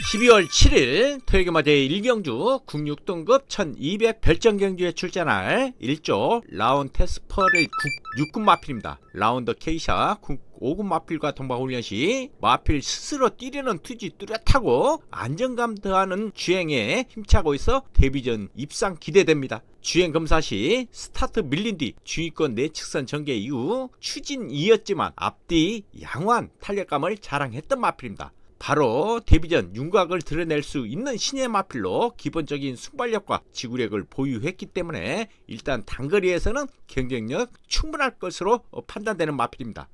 12월 7일 토요일 맞아 1경주 국육등급 1200 별정경주에 출전할 1조 라운테스퍼를 국 6군 마필입니다. 라운더 케이샤 국 5군 마필과 동반훈련 시 마필 스스로 뛰려는 투지 뚜렷하고 안정감 더하는 주행에 힘차고 있어 데뷔전 입상 기대됩니다. 주행 검사 시 스타트 밀린 뒤 주위권 내측선 전개 이후 추진이었지만 앞뒤 양호한 탄력감을 자랑했던 마필입니다. 바로 데뷔전 윤곽을 드러낼 수 있는 신의 마필로 기본적인 순발력과 지구력을 보유했기 때문에 일단 단거리에서는 경쟁력 충분할 것으로 판단되는 마필입니다.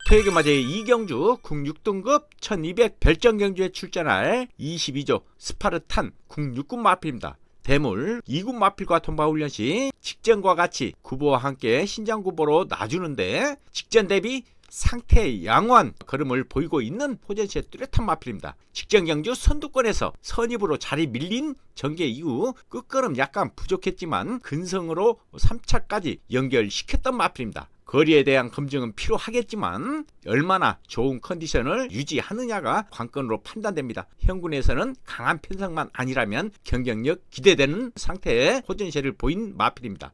토요일 맞아 2경주 국 6등급 1200 별정경주에 출전할 22조 스파르탄 국 6군 마필입니다. 대물 2군 마필과 통과훈련 시 직전과 같이 구보와 함께 신장 구보로 놔주는데 직전 대비 상태 양호한 걸음을 보이고 있는 포전시의 뚜렷한 마필입니다. 직전 경주 선두권에서 선입으로 자리 밀린 전개 이후 끝걸음 약간 부족했지만 근성으로 3차까지 연결시켰던 마필입니다. 거리에 대한 검증은 필요하겠지만 얼마나 좋은 컨디션을 유지하느냐가 관건으로 판단됩니다. 현군에서는 강한 편성만 아니라면 경쟁력 기대되는 상태의 포전시를 보인 마필입니다.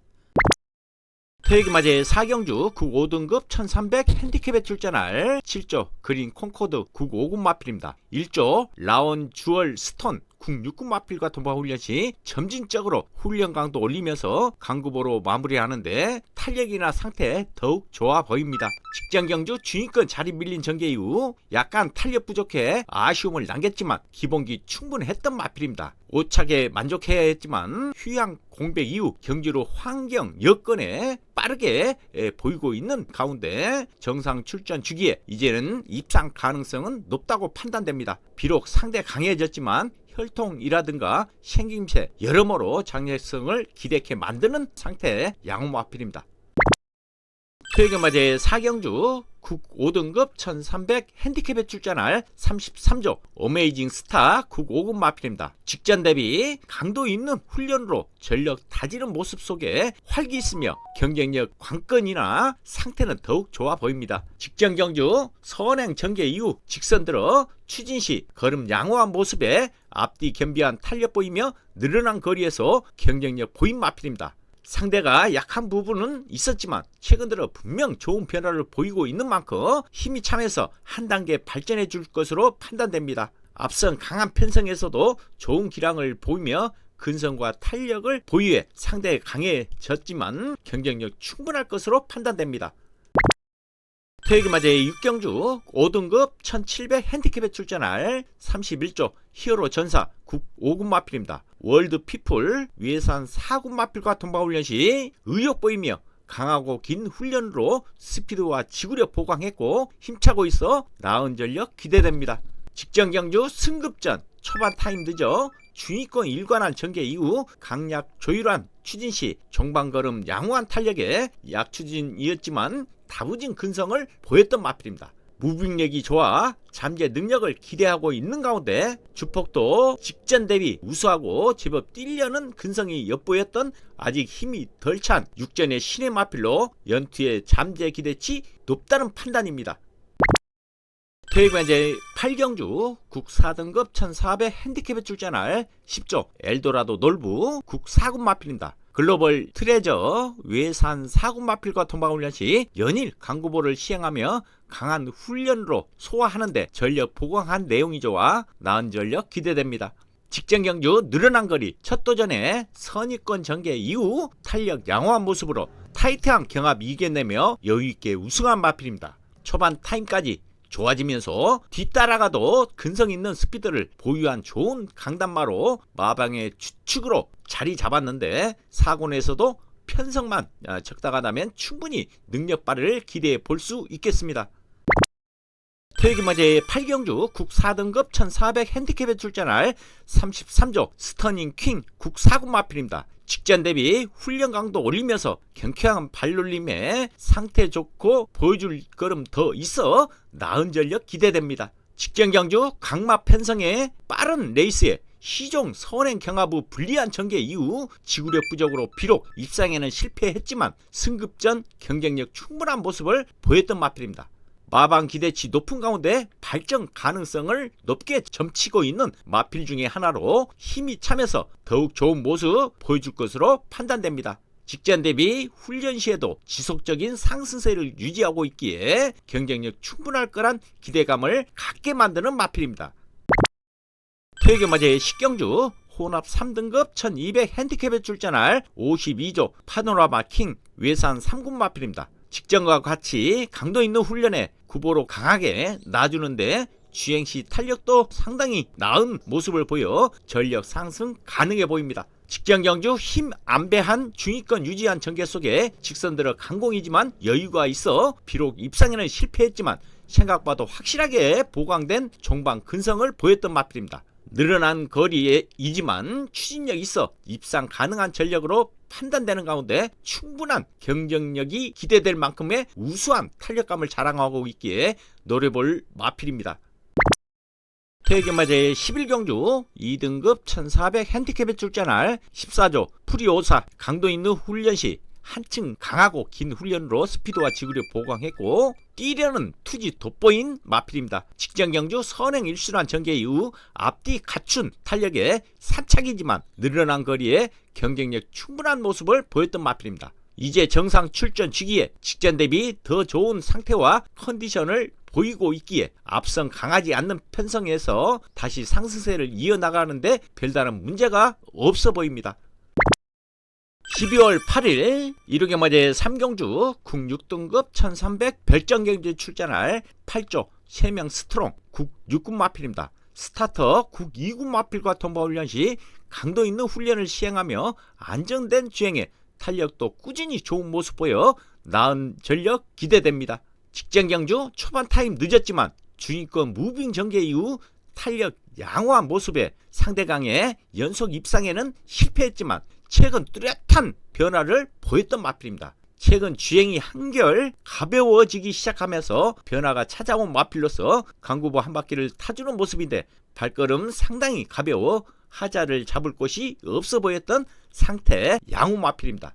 토요일 맞아 4경주 국 5등급 1300 핸디캡에 출전할 7조 그린 콩코드 국 5군 마필입니다. 1조 라온 주얼 스톤 국 6군 마필과 동반훈련 시 점진적으로 훈련 강도 올리면서 강구보로 마무리하는데 탄력이나 상태 더욱 좋아 보입니다. 직전 경주 주인권 자리 밀린 전개 이후 약간 탄력 부족해 아쉬움을 남겼지만 기본기 충분했던 마필입니다. 오차게 만족해야 했지만 휴양 공백 이후 경주로 환경 여건에 빠르게 보이고 있는 가운데 정상 출전 주기에 이제는 입상 가능성은 높다고 판단됩니다. 비록 상대 강해졌지만 혈통이라든가 생김새 여러모로 장래성을 기대케 만드는 상태의 양호 마필입니다. 토요일 맞아 4경주 국 5등급 1300 핸디캡에 출전할 33조 어메이징 스타 국 5군 마필입니다. 직전 대비 강도 있는 훈련으로 전력 다지는 모습 속에 활기 있으며 경쟁력 관건이나 상태는 더욱 좋아 보입니다. 직전 경주 선행 전개 이후 직선 들어 추진 시 걸음 양호한 모습에 앞뒤 겸비한 탄력 보이며 늘어난 거리에서 경쟁력 보인 마필입니다. 상대가 약한 부분은 있었지만 최근 들어 분명 좋은 변화를 보이고 있는 만큼 힘이 참해서 한 단계 발전해 줄 것으로 판단됩니다. 앞선 강한 편성에서도 좋은 기량을 보이며 근성과 탄력을 보유해 상대에 강해졌지만 경쟁력 충분할 것으로 판단됩니다. 토요일 맞아 6경주 5등급 1700 핸디캡에 출전할 31조 히어로 전사 국 5군 마필입니다. 월드 피플 위해산 4군 마필과 동반훈련 시 의욕 보이며 강하고 긴 훈련으로 스피드와 지구력 보강했고 힘차고 있어 나은 전력 기대됩니다. 직전 경주 승급전 초반 타임 늦어 중위권 일관한 전개 이후 강약 조율한 추진 시 종방걸음 양호한 탄력에 약추진이었지만 다부진 근성을 보였던 마필입니다. 무빙력이 좋아 잠재 능력을 기대하고 있는 가운데 주폭도 직전 대비 우수하고 제법 뛰려는 근성이 엿보였던 아직 힘이 덜 찬 육전의 신의 마필로 연투의 잠재 기대치 높다는 판단입니다. 토요일 맞아 8경주 국 4등급 1400 핸디캡에 출전할 10조 엘도라도 놀부 국 4군 마필입니다. 글로벌 트레저 외산 4군 마필과 통방훈련 시 연일 강구보를 시행하며 강한 훈련으로 소화하는데 전력 보강한 내용이 좋아 나은 전력 기대됩니다. 직전 경주 늘어난 거리 첫 도전에 선입권 전개 이후 탄력 양호한 모습으로 타이트한 경합 이겨내며 여유있게 우승한 마필입니다. 초반 타임까지 좋아지면서 뒤따라가도 근성 있는 스피드를 보유한 좋은 강단마로 마방의 주축으로 자리 잡았는데 4군에서도 편성만 적당하다면 충분히 능력 발휘를 기대해 볼 수 있겠습니다. 토요일 맞아 8경주 국 4등급 1400 핸디캡에 출전할 33조 스터닝 퀸 국 4군 마필입니다. 직전 대비 훈련 강도 올리면서 경쾌한 발놀림에 상태 좋고 보여줄 걸음 더 있어 나은 전력 기대됩니다. 직전 경주 강마 편성에 빠른 레이스에 시종 선행 경합 후 불리한 전개 이후 지구력 부족으로 비록 입상에는 실패했지만 승급전 경쟁력 충분한 모습을 보였던 마필입니다. 마방 기대치 높은 가운데 발전 가능성을 높게 점치고 있는 마필 중에 하나로 힘이 차면서 더욱 좋은 모습 보여줄 것으로 판단됩니다. 직전 대비 훈련 시에도 지속적인 상승세를 유지하고 있기에 경쟁력 충분할 거란 기대감을 갖게 만드는 마필입니다. 퇴계 맞이의 식경주 혼합 3등급 1200 핸디캡에 출전할 52조 파노라마 킹 외산 3군 마필입니다. 직전과 같이 강도 있는 훈련에 구보로 강하게 놔주는데 주행시 탄력도 상당히 나은 모습을 보여 전력 상승 가능해 보입니다. 직전 경주 힘 안배한 중위권 유지한 전개 속에 직선들어 강공이지만 여유가 있어 비록 입상에는 실패했지만 생각보다 확실하게 보강된 종방 근성을 보였던 마필입니다. 늘어난 거리이지만 추진력 있어 입상 가능한 전력으로 판단되는 가운데 충분한 경쟁력이 기대될 만큼의 우수한 탄력감을 자랑하고 있기에 노려볼 마필입니다. 퇴계마제의 11경주 2등급 1400 핸디캡에 출전할 14조 프리오사 강도 있는 훈련 시 한층 강하고 긴 훈련으로 스피드와 지구력 보강했고 뛰려는 투지 돋보인 마필입니다. 직전 경주 선행 일순환 전개 이후 앞뒤 갖춘 탄력에 산착이지만 늘어난 거리에 경쟁력 충분한 모습을 보였던 마필입니다. 이제 정상 출전 주기에 직전 대비 더 좋은 상태와 컨디션을 보이고 있기에 앞선 강하지 않는 편성에서 다시 상승세를 이어나가는데 별다른 문제가 없어 보입니다. 12월 8일 이르게 맞이 3경주 국 6등급 1300 별정경주에 출전할 8조 3명 스트롱 국 6군 마필입니다. 스타터 국 2군 마필과 통보훈련 시 강도 있는 훈련을 시행하며 안정된 주행에 탄력도 꾸준히 좋은 모습 보여 나은 전력 기대됩니다. 직전 경주 초반 타임 늦었지만 중위권 무빙 전개 이후 탄력 양호한 모습에 상대강의 연속 입상에는 실패했지만 최근 뚜렷한 변화를 보였던 마필입니다. 최근 주행이 한결 가벼워지기 시작하면서 변화가 찾아온 마필로서 강구보 한 바퀴를 타주는 모습인데 발걸음 상당히 가벼워 하자를 잡을 곳이 없어 보였던 상태 양호 마필입니다.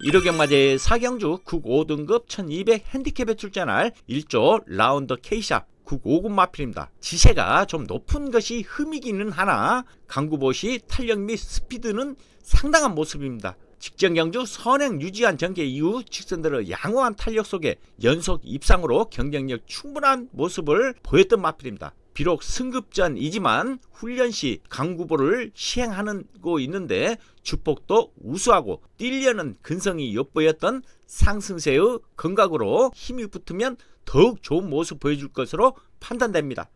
1호경 맞이 4경주 국 5등급 1200 핸디캡에 출전할 1조 라운더 K샵 국 5군 마필입니다. 지세가 좀 높은 것이 흠이기는 하나 강구보시 탄력 및 스피드는 상당한 모습입니다. 직전 경주 선행 유지한 전개 이후 직선들어 양호한 탄력 속에 연속 입상으로 경쟁력 충분한 모습을 보였던 마필입니다. 비록 승급전이지만 훈련 시 강구보를 시행하고 있는데 주폭도 우수하고 뛰려는 근성이 엿보였던 상승세의 건각으로 힘이 붙으면 더욱 좋은 모습 보여줄 것으로 판단됩니다.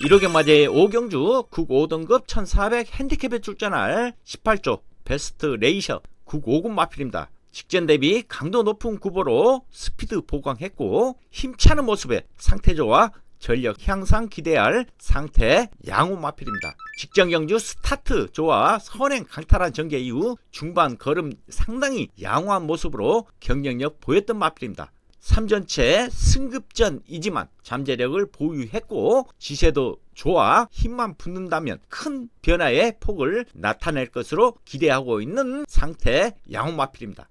1호경 맞이 5경주 국 5등급 1400 핸디캡에 출전할 18조 베스트 레이셔 국 5군 마필입니다. 직전 대비 강도 높은 구보로 스피드 보강했고 힘차는 모습에 상태 좋아 전력 향상 기대할 상태 양호 마필입니다. 직전 경주 스타트 좋아 선행 강탈한 전개 이후 중반 걸음 상당히 양호한 모습으로 경쟁력 보였던 마필입니다. 3전체 승급전이지만 잠재력을 보유했고 지세도 좋아 힘만 붙는다면 큰 변화의 폭을 나타낼 것으로 기대하고 있는 상태 양호 마필입니다.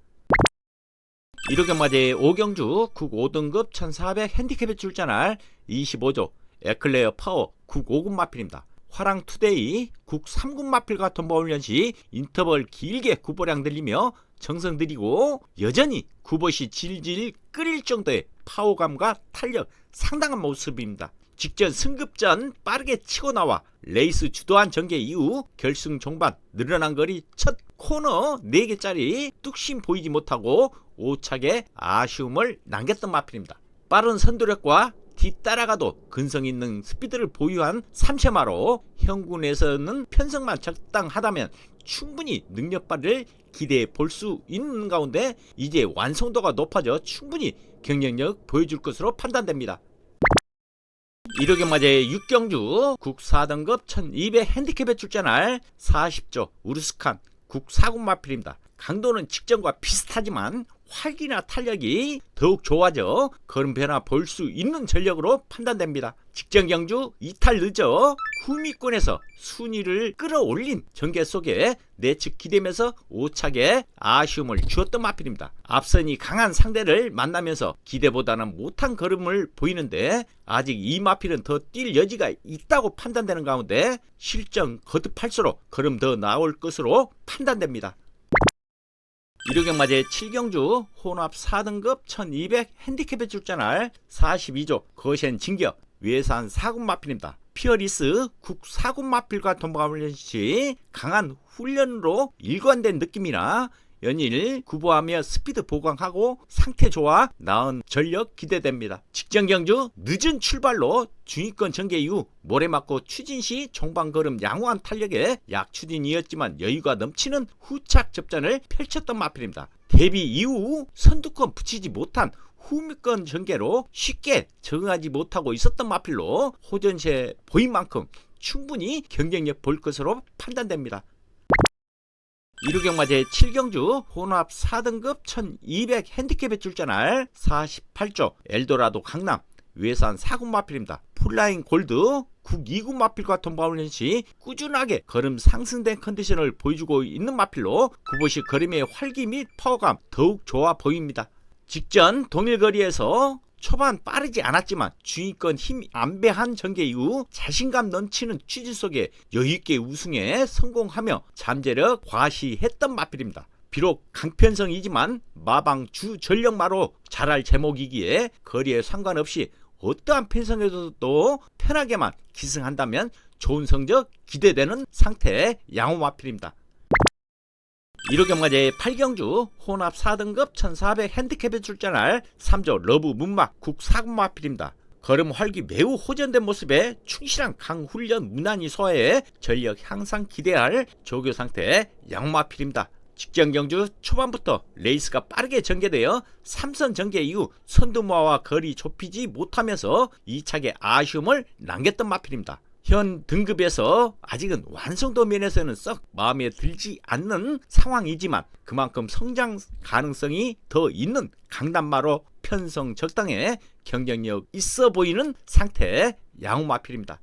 1호경 맞이 5경주 국 5등급 1400 핸디캡에 출전할 25조 에클레어 파워 국 5군 마필입니다. 화랑 투데이 국 3군 마필과 통보훈련 시 인터벌 길게 구보량 들리며 정성 들이고 여전히 구보시 질질 끓일 정도의 파워감과 탄력 상당한 모습입니다. 직전 승급전 빠르게 치고 나와 레이스 주도한 전개 이후 결승 종반 늘어난 거리 첫 코너 4개짜리 뚝심 보이지 못하고 오차게 아쉬움을 남겼던 마필입니다. 빠른 선도력과 뒤따라가도 근성 있는 스피드를 보유한 3세마로 현군에서는 편성만 적당하다면 충분히 능력 발휘를 기대해 볼 수 있는 가운데 이제 완성도가 높아져 충분히 경쟁력 보여줄 것으로 판단됩니다. 1호경 맞이 6경주 국 4등급 1200 핸디캡에 출전할 40조 우르스칸 국 4군 마필입니다. 강도는 직전과 비슷하지만 활기나 탄력이 더욱 좋아져 걸음 변화 볼 수 있는 전력으로 판단됩니다. 직전 경주 이탈 늦어 후미권에서 순위를 끌어올린 전개 속에 내측 기대면서 오차게 아쉬움을 주었던 마필입니다. 앞선이 강한 상대를 만나면서 기대보다는 못한 걸음을 보이는데 아직 이 마필은 더 뛸 여지가 있다고 판단되는 가운데 실전 거듭할수록 걸음 더 나올 것으로 판단됩니다. 1호경마제 7경주 혼합 4등급 1200 핸디캡에 출전할 42조 거센 진격 외산 4군 마필입니다. 피어리스 국 4군 마필과 동반하는 시 강한 훈련으로 일관된 느낌이나 연일 구보하며 스피드 보강하고 상태 좋아 나은 전력 기대됩니다. 직전 경주 늦은 출발로 중위권 전개 이후 모래 맞고 추진 시 종방 걸음 양호한 탄력에 약추진이었지만 여유가 넘치는 후착 접전을 펼쳤던 마필입니다. 데뷔 이후 선두권 붙이지 못한 후미권 전개로 쉽게 적응하지 못하고 있었던 마필로 호전세 보인 만큼 충분히 경쟁력 볼 것으로 판단됩니다. 1호경마제 7경주 혼합 4등급 1200 핸디캡에 출전할 48조 엘도라도 강남 외산 4군 마필입니다. 풀라인 골드 국 2군 마필과 동반하는 시 꾸준하게 걸음 상승된 컨디션을 보여주고 있는 마필로 구보시 걸음의 활기 및 파워감 더욱 좋아 보입니다. 직전 동일거리에서 초반 빠르지 않았지만 중위권 힘 안배한 전개 이후 자신감 넘치는 취지 속에 여유있게 우승에 성공하며 잠재력 과시했던 마필입니다. 비록 강편성이지만 마방 주 전력마로 잘할 제목이기에 거리에 상관없이 어떠한 편성에서도 편하게만 기승한다면 좋은 성적 기대되는 상태의 양호 마필입니다. 1호경마제 8경주 혼합 4등급 1400 핸디캡에 출전할 3조 러브 문막 국 4군 마필입니다. 걸음 활기 매우 호전된 모습에 충실한 강훈련 무난히 소화해 전력 향상 기대할 조교 상태의 양마필입니다. 직전 경주 초반부터 레이스가 빠르게 전개되어 3선 전개 이후 선두마와 거리 좁히지 못하면서 2차게 아쉬움을 남겼던 마필입니다. 현 등급에서 아직은 완성도 면에서는 썩 마음에 들지 않는 상황이지만 그만큼 성장 가능성이 더 있는 강남마로 편성 적당에 경쟁력 있어 보이는 상태의 양호마필입니다.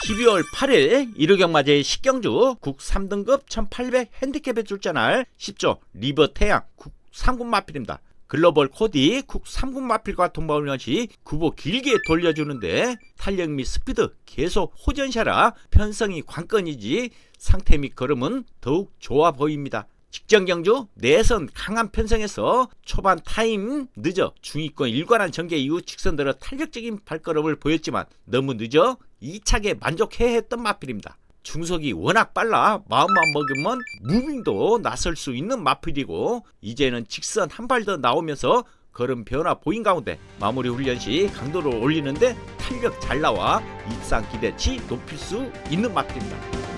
12월 8일 1호경마제 10경주 국 3등급 1800 핸디캡에 출전할 10조 리버 태양 국 3군 마필입니다. 글로벌 코디 국 3군 마필과 동반하는 시 구보 길게 돌려주는데 탄력 및 스피드 계속 호전샤라 편성이 관건이지 상태 및 걸음은 더욱 좋아 보입니다. 직전 경주 내선 강한 편성에서 초반 타임 늦어 중위권 일관한 전개 이후 직선 들어 탄력적인 발걸음을 보였지만 너무 늦어 2차게 만족해 했던 마필입니다. 중속이 워낙 빨라 마음만 먹으면 무빙도 나설 수 있는 마필이고 이제는 직선 한 발 더 나오면서 걸음 변화 보인 가운데 마무리 훈련 시 강도를 올리는데 탄력 잘 나와 입상 기대치 높일 수 있는 마필입니다.